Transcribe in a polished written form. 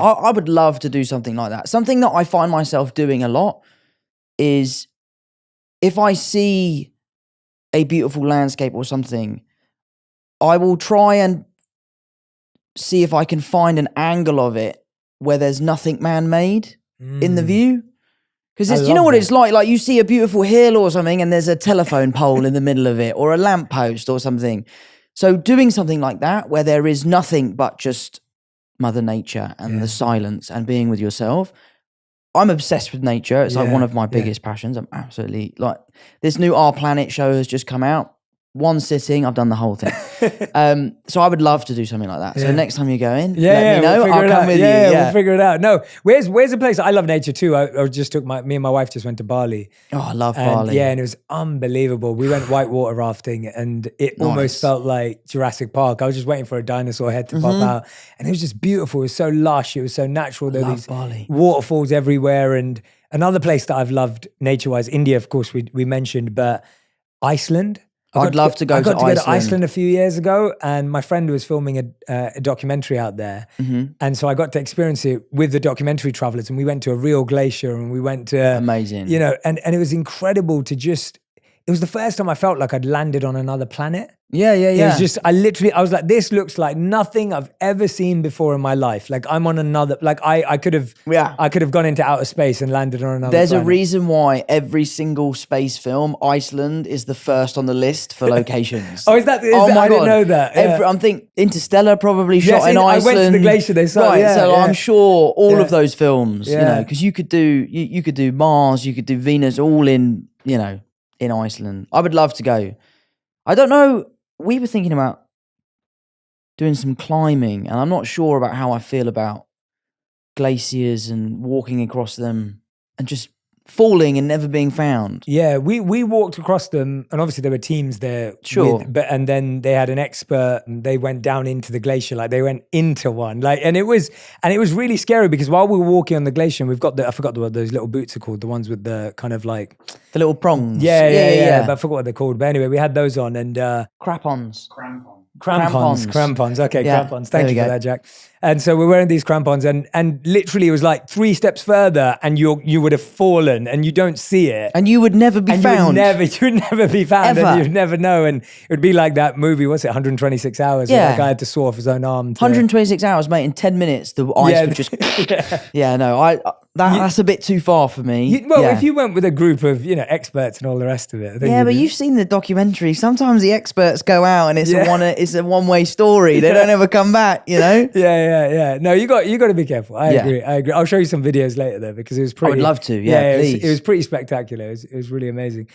I would love to do something like that. Something that I find myself doing a lot is if I see a beautiful landscape or something, I will try and see if I can find an angle of it where there's nothing man-made in the view. Because you know what it's like? Like you see a beautiful hill or something and there's a telephone pole in the middle of it or a lamppost or something. So doing something like that where there is nothing but just Mother Nature and the silence and being with yourself. I'm obsessed with nature. It's like one of my biggest passions. I'm absolutely like, this new Our Planet show has just come out. One sitting, I've done the whole thing. So I would love to do something like that. So next time you go in, let me know. I'll come with you. Yeah, we'll figure it out. No, where's a place? I love nature too. I just took me and my wife just went to Bali. Oh, I love Bali. Yeah, and it was unbelievable. We went whitewater rafting and it almost felt like Jurassic Park. I was just waiting for a dinosaur head to pop out. And it was just beautiful. It was so lush. It was so natural. There were these Bali. Waterfalls everywhere. And another place that I've loved nature-wise, India, of course, we mentioned, but Iceland. I'd love to go to Iceland. I got to go to Iceland a few years ago, and my friend was filming a documentary out there. And so I got to experience it with the documentary travelers, and we went to a real glacier, and we went to... Amazing. You know, and it was incredible to just... It was the first time I felt like I'd landed on another planet. Yeah. It was just, I was like, this looks like nothing I've ever seen before in my life. Like I'm on another, like I could have gone into outer space and landed on another There's planet. a reason why every single space film, Iceland is the first on the list for locations. Oh, is that? I didn't know that. Yeah. I'm thinking Interstellar probably shot in Iceland. I went to the glacier they saw. Right, so I'm sure all of those films, you know, because you could do Mars, you could do Venus, all in, you know, in Iceland. I would love to go. I don't know. We were thinking about doing some climbing, and I'm not sure about how I feel about glaciers and walking across them and just falling and never being found. Yeah, we walked across them, and obviously there were teams there. Sure. And then they had an expert, and they went down into the glacier, like they went into one, like, and it was really scary because while we were walking on the glacier, we've got I forgot what those little boots are called, the ones with the kind of like the little prongs. Yeah. But I forgot what they're called. But anyway, we had those on and crampons. Crampons. Okay, Yeah, crampons. Thank you there for we that, Jack. And so we're wearing these crampons, and literally it was like 3 steps further, and you would have fallen, and you don't see it, And you would never be found. You would never be found, Ever. and you'd never know. And it would be like that movie. What's it? 126 hours. Yeah. Where the guy had to saw off his own arm. 126 hours, mate. In 10 minutes, the ice would just. That's a bit too far for me. If you went with a group of experts and all the rest of it, I think but you've seen the documentary. Sometimes the experts go out and it's a one-way story. They don't ever come back. You know. Yeah. No, you got to be careful. I agree. I'll show you some videos later though because it was pretty. I would love to. Yeah, please. It was pretty spectacular. It was really amazing.